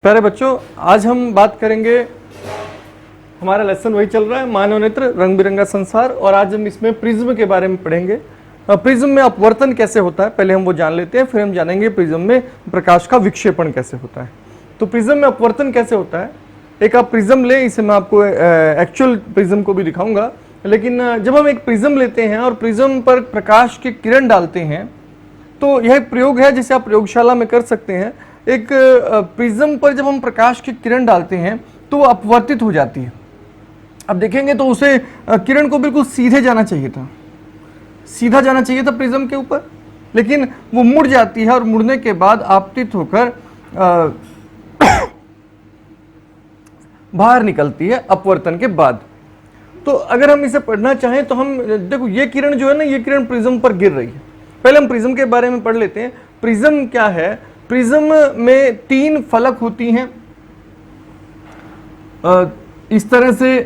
प्यारे बच्चों, आज हम बात करेंगे। हमारा लेसन वही चल रहा है, मानव नेत्र रंग बिरंगा संसार, और आज हम इसमें प्रिज्म के बारे में पढ़ेंगे। प्रिज्म में अपवर्तन कैसे होता है पहले हम वो जान लेते हैं, फिर हम जानेंगे प्रिज्म में प्रकाश का विक्षेपण कैसे होता है। तो प्रिज्म में अपवर्तन कैसे होता है, एक आप प्रिज्म लें, इसे मैं आपको एक्चुअल प्रिज्म को भी दिखाऊंगा। लेकिन जब हम एक प्रिज्म लेते हैं और प्रिज्म पर प्रकाश की किरण डालते हैं, तो यह एक प्रयोग है जिसे आप प्रयोगशाला में कर सकते हैं। एक प्रिज्म पर जब हम प्रकाश की किरण डालते हैं तो वो अपवर्तित हो जाती है। अब देखेंगे तो उसे किरण को बिल्कुल सीधे जाना चाहिए था, सीधा जाना चाहिए था प्रिज्म के ऊपर, लेकिन वो मुड़ जाती है और मुड़ने के बाद आपतित होकर बाहर निकलती है अपवर्तन के बाद। तो अगर हम इसे पढ़ना चाहें तो हम देखो, ये किरण जो है ना, ये किरण प्रिज्म पर गिर रही है। पहले हम प्रिज्म के बारे में पढ़ लेते हैं। प्रिज्म क्या है? प्रिज्म में 3 फलक होती हैं, इस तरह से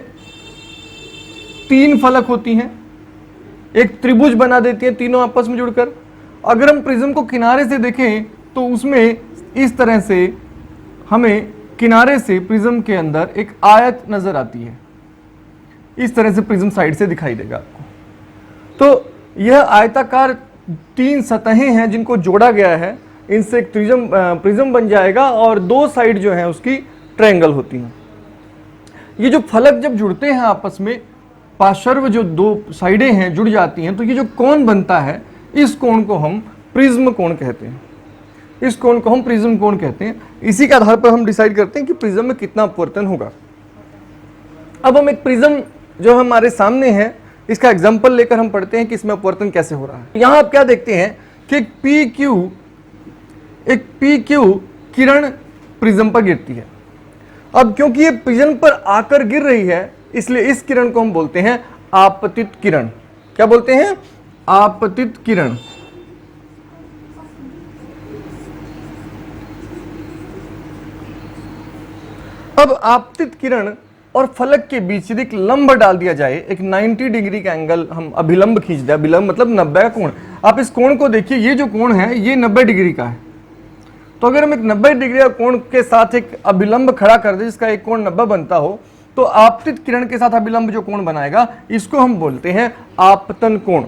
3 फलक होती हैं, एक त्रिभुज बना देती हैं तीनों आपस में जुड़कर। अगर हम प्रिज्म को किनारे से देखें तो उसमें इस तरह से हमें किनारे से प्रिज्म के अंदर एक आयत नजर आती है। इस तरह से प्रिज्म साइड से दिखाई देगा आपको। तो यह आयताकार 3 सतहें हैं जिनको जोड़ा गया है, इनसे एक प्रिज्म बन जाएगा और 2 साइड जो है उसकी ट्रायंगल होती हैं। ये जो फलक जब जुड़ते हैं आपस में, पार्श्व जो 2 साइडें हैं जुड़ जाती हैं, तो ये जो कोण बनता है, इस कोण को हम प्रिज्म कोण कहते हैं। इस कोण को हम प्रिज्म कोण कहते हैं। इसी के आधार पर हम डिसाइड करते हैं कि प्रिज्म में कितना अपवर्तन होगा। अब हम एक प्रिज्म जो हमारे सामने है, इसका एग्जाम्पल लेकर हम पढ़ते हैं कि इसमें अपवर्तन कैसे हो रहा है। यहां आप क्या देखते हैं कि एक PQ किरण प्रिज्म पर गिरती है। अब क्योंकि ये प्रिज्म पर आकर गिर रही है, इसलिए इस किरण को हम बोलते हैं आपतित किरण। क्या बोलते हैं? आपतित किरण। अब आपतित किरण और फलक के बीच यदि एक लंब डाल दिया जाए, एक 90 डिग्री का एंगल हम अभिलंब खींच दें, अभिलंब मतलब 90 का कोण। आप इस कोण को देखिए, ये जो कोण है ये 90 डिग्री का है। तो अगर हम एक 90 डिग्री का कोण के साथ एक अभिलंब खड़ा कर दें जिसका एक कोण 90 बनता हो, तो आपतित किरण के साथ अभिलंब जो कोण बनाएगा, इसको हम बोलते हैं आपतन कोण।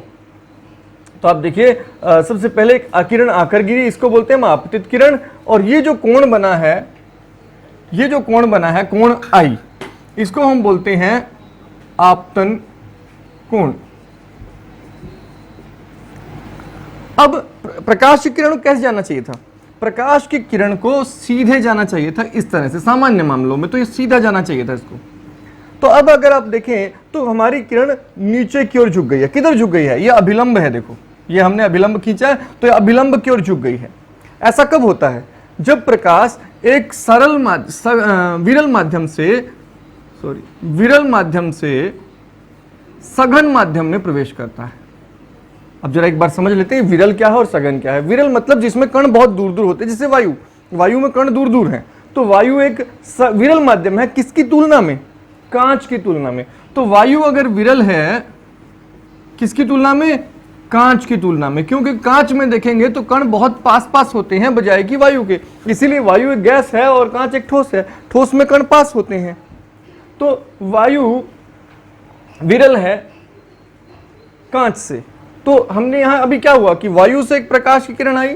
तो आप देखिए, सबसे पहले एक किरण आकर गिरी, इसको बोलते हैं हम आपतित किरण। और ये जो कोण बना है, ये जो कोण बना है कोण I, इसको हम बोलते हैं आपतन कोण। अब प्रकाश की किरण को कैसे जाना चाहिए था? प्रकाश की किरण को सीधे जाना चाहिए था, इस तरह से। सामान्य मामलों में तो ये सीधा जाना चाहिए था इसको। तो अब अगर आप देखें तो हमारी किरण नीचे की ओर झुक गई है। किधर झुक गई है? ये अभिलंब है, देखो ये हमने अभिलंब खींचा है, तो ये अभिलंब की ओर झुक गई है। ऐसा कब होता है? जब प्रकाश एक विरल माध्यम से सघन माध्यम में प्रवेश करता है। अब जरा एक बार समझ लेते हैं विरल क्या है और सघन क्या है। विरल मतलब जिसमें कण बहुत दूर दूर होते हैं, जैसे वायु में कण दूर दूर हैं। तो वायु एक विरल माध्यम है, किसकी तुलना में? कांच की तुलना में। तो वायु अगर विरल है, किसकी तुलना में? कांच की तुलना में। क्योंकि कांच में देखेंगे तो कण बहुत पास पास होते हैं बजाय कि वायु के। इसीलिए वायु एक गैस है और कांच एक ठोस है। ठोस में कण पास होते हैं। तो वायु विरल है कांच से। तो हमने यहां अभी क्या हुआ कि वायु से एक प्रकाश की किरण आई,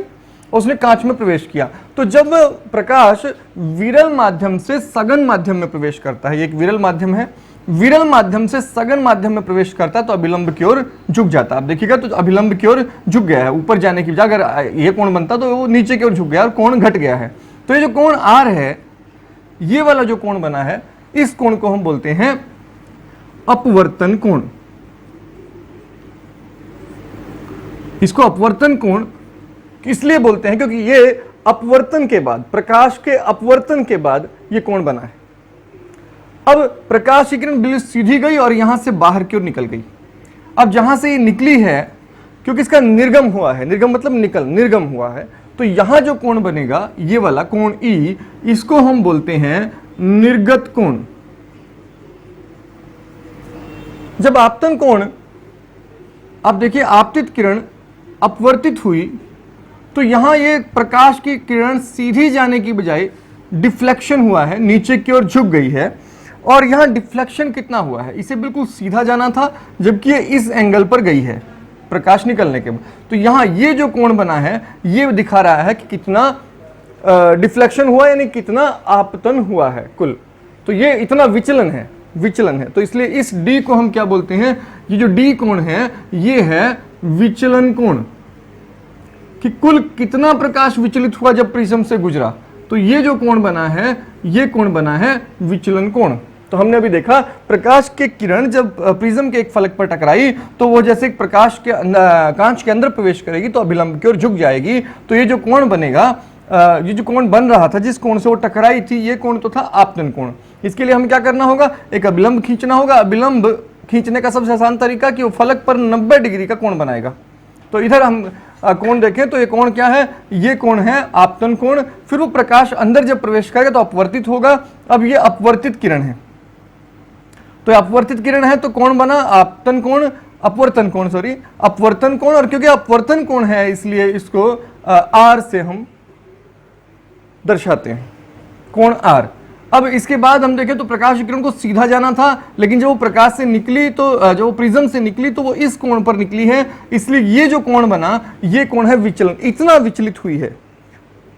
उसने कांच में प्रवेश किया। तो जब प्रकाश विरल माध्यम से सघन माध्यम में प्रवेश करता है, ये एक विरल माध्यम है, विरल माध्यम से सघन माध्यम में प्रवेश करता है, तो अभिलंब की ओर झुक जाता है। आप देखिएगा तो अभिलंब की ओर झुक गया है, ऊपर जाने की बजाय अगर ये कोण बनता तो वो नीचे की ओर झुक गया और कोण घट गया है। तो ये जो कोण R है, ये वाला जो कोण बना है, इस कोण को हम बोलते हैं अपवर्तन कोण। इसको अपवर्तन कोण इसलिए बोलते हैं क्योंकि ये अपवर्तन के बाद, प्रकाश के अपवर्तन के बाद ये कोण बना है। अब प्रकाश की किरण बिल्कुल सीधी गई और यहां से बाहर की ओर निकल गई। अब जहां से ये निकली है, क्योंकि इसका निर्गम हुआ है, निर्गम मतलब निर्गम हुआ है, तो यहां जो कोण बनेगा, ये वाला कोण E, इसको हम बोलते हैं निर्गत कोण। जब आपतन कोण, आप देखिए आपतित किरण अपवर्तित हुई, तो यहां ये प्रकाश की किरण सीधी जाने की बजाय डिफ्लेक्शन हुआ है, नीचे की ओर झुक गई है, और यहां डिफ्लेक्शन कितना हुआ है, इसे बिल्कुल सीधा जाना था जबकि ये इस एंगल पर गई है प्रकाश निकलने के बाद। तो यहां ये जो कोण बना है ये दिखा रहा है कि कितना डिफ्लेक्शन हुआ, यानी कितना आपतन हुआ है कुल। तो ये इतना विचलन है, विचलन है। तो इसलिए इस डी को हम क्या बोलते हैं, ये जो डी कोण है ये है विचलन कोण, कि कुल कितना प्रकाश विचलित हुआ जब प्रिज्म से गुजरा। तो ये जो कोण बना है ये कोण बना है विचलन कोण। तो हमने अभी देखा प्रकाश के किरण जब प्रिज्म के एक फलक पर टकराई तो वो जैसे प्रकाश के कांच के अंदर प्रवेश करेगी तो अभिलंब की ओर झुक जाएगी। तो ये जो कोण बनेगा, ये जो कोण बन रहा था जिस कोण से वो टकराई थी, ये कोण तो था आपतन कोण। इसके लिए हमें क्या करना होगा, एक अभिलंब खींचना होगा। अभिलंब खींचने का सबसे आसान तरीका कि वो फलक पर 90 डिग्री का कोण बनाएगा। तो इधर हम कोण देखें तो ये कोण क्या है, ये कोण है आपतन कोण। फिर वो प्रकाश अंदर जब प्रवेश करेगा तो अपवर्तित होगा। अब ये अपवर्तित किरण है, तो अपवर्तित किरण है तो कौन बना, आपतन कोण, अपवर्तन कोण, सॉरी अपवर्तन कोण। और क्योंकि अपवर्तन कोण है इसलिए इसको आर से हम दर्शाते हैं, कोण आर। अब इसके बाद हम देखें तो प्रकाश किरण को सीधा जाना था, लेकिन जब वो प्रकाश से निकली तो जो प्रिज्म से निकली तो वो इस कोण पर निकली है, इसलिए ये जो कोण बना ये कोण है विचलन। इतना विचलित हुई है,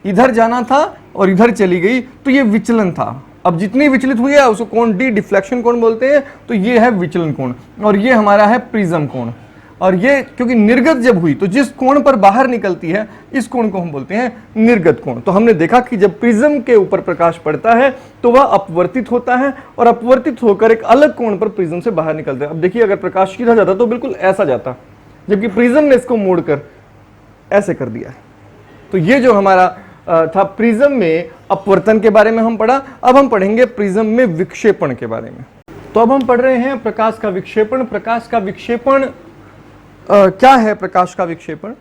इधर जाना था और इधर चली गई तो ये विचलन था। अब जितनी विचलित हुई है उसको कोण डी डिफ्लेक्शन कोण बोलते हैं। तो ये है विचलन कोण और ये हमारा है प्रिज्म कोण। और ये क्योंकि निर्गत जब हुई तो जिस कोण पर बाहर निकलती है इस कोण को हम बोलते हैं निर्गत कोण। तो हमने देखा कि जब प्रिज्म के ऊपर प्रकाश पड़ता है तो वह अपवर्तित होता है और अपवर्तित होकर एक अलग कोण पर प्रिज्म से बाहर निकलता है। अब देखिए अगर प्रकाश सीधा जाता तो बिल्कुल ऐसा जाता, जबकि प्रिज्म ने इसको मोड़कर ऐसे कर दिया। तो ये जो हमारा था प्रिज्म में अपवर्तन के बारे में हम पढ़ा। अब हम पढ़ेंगे प्रिज्म में विक्षेपण के बारे में। तो अब हम पढ़ रहे हैं प्रकाश का विक्षेपण। प्रकाश का विक्षेपण क्या है? प्रकाश का विक्षेपण,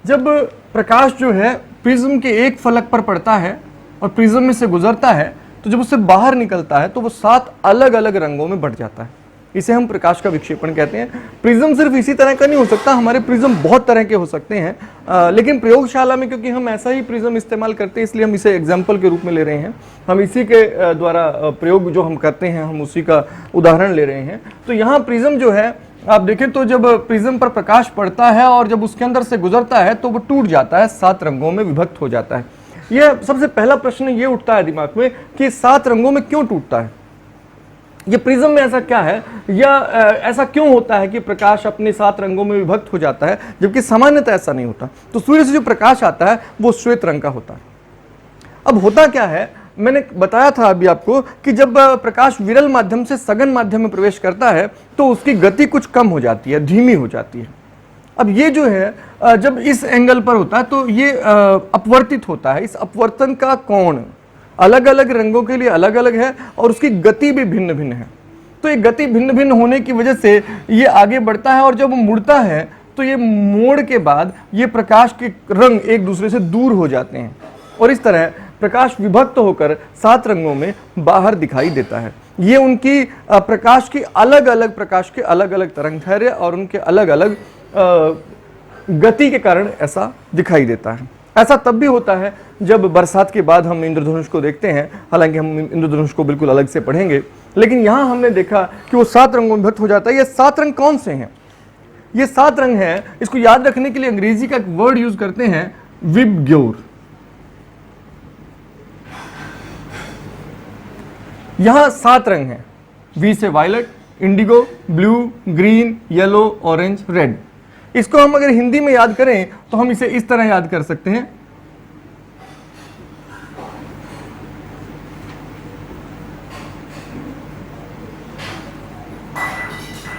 जब प्रकाश जो है प्रिज्म के एक फलक पर पड़ता है और प्रिज्म में से गुजरता है तो जब उससे बाहर निकलता है तो वो 7 अलग अलग रंगों में बंट जाता है। इसे हम प्रकाश का विक्षेपण कहते हैं। प्रिज्म सिर्फ इसी तरह का नहीं हो सकता, हमारे प्रिज्म बहुत तरह के हो सकते हैं, लेकिन प्रयोगशाला में क्योंकि हम ऐसा ही प्रिज्म इस्तेमाल करते हैं इसलिए हम इसे एग्जाम्पल के रूप में ले रहे हैं। हम इसी के द्वारा प्रयोग जो हम करते हैं हम उसी का उदाहरण ले रहे हैं। तो यहाँ प्रिज्म जो है आप देखें तो जब प्रिज्म पर प्रकाश पड़ता है और जब उसके अंदर से गुजरता है तो वो टूट जाता है, 7 रंगों में विभक्त हो जाता है। यह सबसे पहला प्रश्न ये उठता है दिमाग में कि 7 रंगों में क्यों टूटता है, ये प्रिज्म में ऐसा क्या है, या ऐसा क्यों होता है कि प्रकाश अपने 7 रंगों में विभक्त हो जाता है जबकि सामान्यतः ऐसा नहीं होता। तो सूर्य से जो प्रकाश आता है वो श्वेत रंग का होता है। अब होता क्या है, मैंने बताया था अभी आपको कि जब प्रकाश विरल माध्यम से सघन माध्यम में प्रवेश करता है तो उसकी गति कुछ कम हो जाती है, धीमी हो जाती है। अब ये जो है जब इस एंगल पर होता है तो ये अपवर्तित होता है। इस अपवर्तन का कोण अलग अलग रंगों के लिए अलग अलग है और उसकी गति भी भिन्न भिन्न है। तो ये गति भिन्न भिन्न होने की वजह से ये आगे बढ़ता है और जब वो मुड़ता है तो ये मोड़ के बाद ये प्रकाश के रंग एक दूसरे से दूर हो जाते हैं और इस तरह प्रकाश विभक्त होकर 7 रंगों में बाहर दिखाई देता है। ये उनकी प्रकाश की अलग अलग प्रकाश के अलग अलग तरंगदैर्घ्य और उनके अलग अलग गति के कारण ऐसा दिखाई देता है। ऐसा तब भी होता है जब बरसात के बाद हम इंद्रधनुष को देखते हैं, हालांकि हम इंद्रधनुष को बिल्कुल अलग से पढ़ेंगे, लेकिन यहां हमने देखा कि वो 7 रंगों में विभक्त हो जाता है। ये 7 रंग कौन से हैं? ये 7 रंग हैं, इसको याद रखने के लिए अंग्रेजी का एक वर्ड यूज करते हैं, विबग्योर। यहां 7 रंग हैं, वी से violet, indigo, blue, green, yellow, orange, red. इसको हम अगर हिंदी में याद करें तो हम इसे इस तरह याद कर सकते हैं,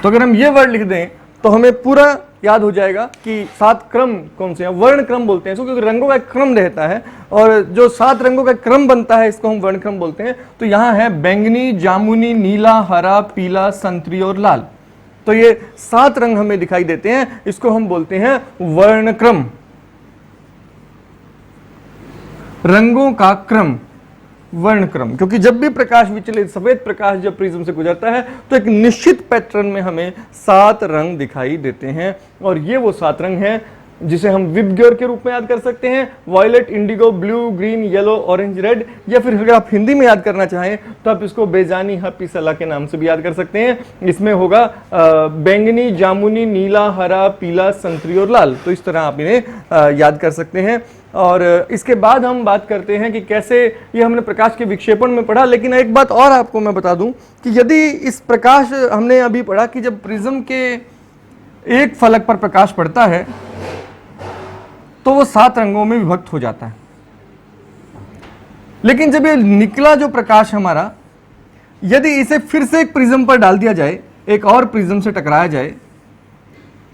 तो अगर हम ये वर्ड लिख दें तो हमें पूरा याद हो जाएगा कि 7 क्रम कौन से हैं। वर्ण क्रम बोलते हैं इसको, क्योंकि रंगों का एक क्रम रहता है और जो 7 रंगों का क्रम बनता है इसको हम वर्ण क्रम बोलते हैं। तो यहां है बैंगनी, जामुनी, नीला, हरा, पीला, संतरी और लाल। तो ये 7 रंग हमें दिखाई देते हैं, इसको हम बोलते हैं वर्ण क्रम, रंगों का क्रम, वर्ण क्रम। क्योंकि जब भी प्रकाश विचलित, सफेद प्रकाश जब प्रिज्म से गुजरता है तो एक निश्चित पैटर्न में हमें 7 रंग दिखाई देते हैं और ये वो 7 रंग हैं जिसे हम विबग्योर के रूप में याद कर सकते हैं, violet, indigo, blue, green, yellow, orange, red, या फिर अगर आप हिंदी में याद करना चाहें तो आप इसको बेजानी हप्पी सला के नाम से भी याद कर सकते हैं। इसमें होगा बैंगनी, जामुनी, नीला, हरा, पीला, संतरी और लाल। तो इस तरह आप इन्हें याद कर सकते हैं। और इसके बाद हम बात करते हैं कि कैसे, ये हमने प्रकाश के विक्षेपण में पढ़ा, लेकिन एक बात और आपको मैं बता दूं कि यदि इस प्रकाश, हमने अभी पढ़ा कि जब प्रिज्म के एक फलक पर प्रकाश पड़ता है तो वो 7 रंगों में विभक्त हो जाता है। लेकिन जब ये निकला जो प्रकाश हमारा, यदि इसे फिर से एक प्रिज्म पर डाल दिया जाए, एक और प्रिज्म से टकराया जाए,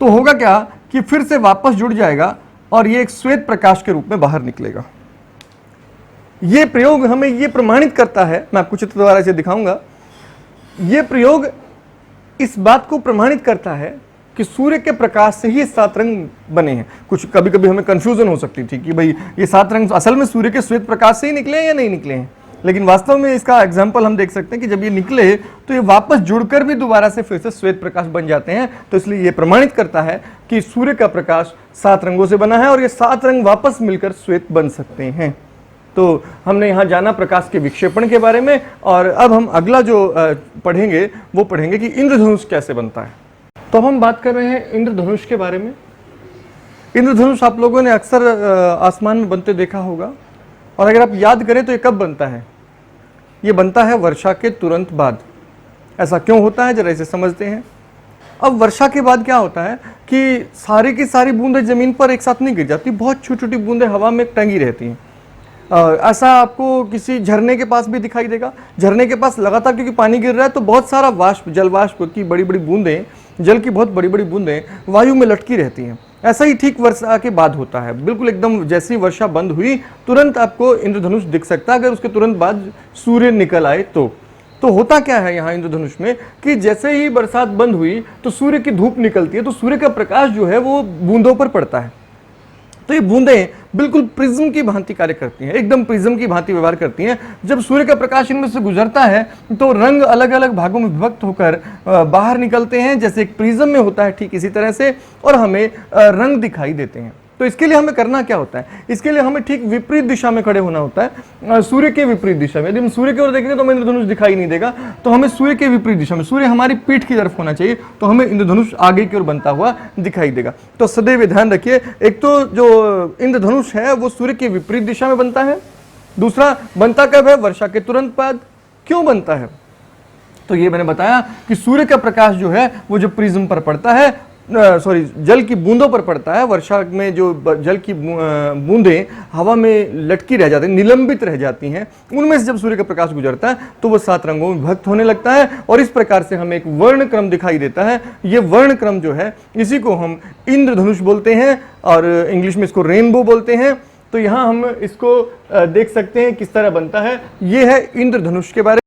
तो होगा क्या कि फिर से वापस जुड़ जाएगा और ये एक श्वेत प्रकाश के रूप में बाहर निकलेगा। ये प्रयोग हमें ये प्रमाणित करता है, मैं आपको चित्र द्वारा इसे दिखाऊंगा। ये प्रयोग इस बात को प्रमाणित करता है कि सूर्य के प्रकाश से ही 7 रंग बने हैं। कुछ कभी कभी हमें कंफ्यूजन हो सकती थी कि भाई ये 7 रंग असल में सूर्य के श्वेत प्रकाश से ही निकले हैं या नहीं निकले हैं, लेकिन वास्तव में इसका एग्जाम्पल हम देख सकते हैं कि जब ये निकले तो ये वापस जुड़कर भी दोबारा से फिर से श्वेत प्रकाश बन जाते हैं। तो इसलिए ये प्रमाणित करता है कि सूर्य का प्रकाश 7 रंगों से बना है और ये 7 रंग वापस मिलकर श्वेत बन सकते हैं। तो हमने यहाँ जाना प्रकाश के विक्षेपण के बारे में, और अब हम अगला जो पढ़ेंगे वो पढ़ेंगे कि इंद्रधनुष कैसे बनता है। तो हम बात कर रहे हैं इंद्रधनुष के बारे में। इंद्रधनुष आप लोगों ने अक्सर आसमान में बनते देखा होगा, और अगर आप याद करें तो ये कब बनता है? ये बनता है वर्षा के तुरंत बाद। ऐसा क्यों होता है, जरा इसे समझते हैं। अब वर्षा के बाद क्या होता है कि सारी की सारी बूंदें जमीन पर एक साथ नहीं गिर जाती, बहुत छोटी छोटी बूंदें हवा में टंगी रहती हैं। ऐसा आपको किसी झरने के पास भी दिखाई देगा। झरने के पास लगातार क्योंकि पानी गिर रहा है तो बहुत सारा वाष्प, जल वाष्प की बड़ी बड़ी बूंदें, जल की बहुत बड़ी बड़ी बूंदें वायु में लटकी रहती हैं। ऐसा ही ठीक वर्षा के बाद होता है। बिल्कुल एकदम जैसी वर्षा बंद हुई तुरंत आपको इंद्रधनुष दिख सकता है, अगर उसके तुरंत बाद सूर्य निकल आए तो होता क्या है यहाँ इंद्रधनुष में कि जैसे ही बरसात बंद हुई तो सूर्य की धूप निकलती है, तो सूर्य का प्रकाश जो है वो बूंदों पर पड़ता है। तो ये बूंदें बिल्कुल प्रिज्म की भांति कार्य करती हैं, एकदम प्रिज्म की भांति व्यवहार करती हैं। जब सूर्य का प्रकाश इनमें से गुजरता है तो रंग अलग अलग भागों में विभक्त होकर बाहर निकलते हैं, जैसे एक प्रिज्म में होता है ठीक इसी तरह से, और हमें रंग दिखाई देते हैं। तो इसके लिए हमें करना क्या होता है? इसके लिए हमें ठीक विपरीत दिशा में खड़े होना होता है, सूर्य के विपरीत दिशा में। यदि हम सूर्य की ओर देखेंगे तो हमें इंद्रधनुष दिखाई नहीं देगा, तो हमें सूर्य के विपरीत दिशा में, सूर्य हमारी पीठ की तरफ होना चाहिए, तो हमें इंद्रधनुष आगे की ओर बनता हुआ दिखाई देगा। तो सदैव ध्यान रखिए, एक तो जो इंद्रधनुष है वो सूर्य के विपरीत दिशा में बनता है, दूसरा बनता कब है? वर्षा के तुरंत बाद। क्यों बनता है? तो ये मैंने बताया कि सूर्य का प्रकाश जो है वो जो प्रिज्म पर पड़ता है, जल की बूंदों पर पड़ता है। वर्षा में जो जल की बूंदें हवा में लटकी रह जाती हैं, निलंबित रह जाती हैं, उनमें से जब सूर्य का प्रकाश गुजरता है तो वो 7 रंगों में विभक्त होने लगता है, और इस प्रकार से हमें एक वर्ण क्रम दिखाई देता है। ये वर्ण क्रम जो है इसी को हम इंद्रधनुष बोलते हैं, और इंग्लिश में इसको रेनबो बोलते हैं। तो यहाँ हम इसको देख सकते हैं किस तरह बनता है। ये है इंद्रधनुष के बारे में।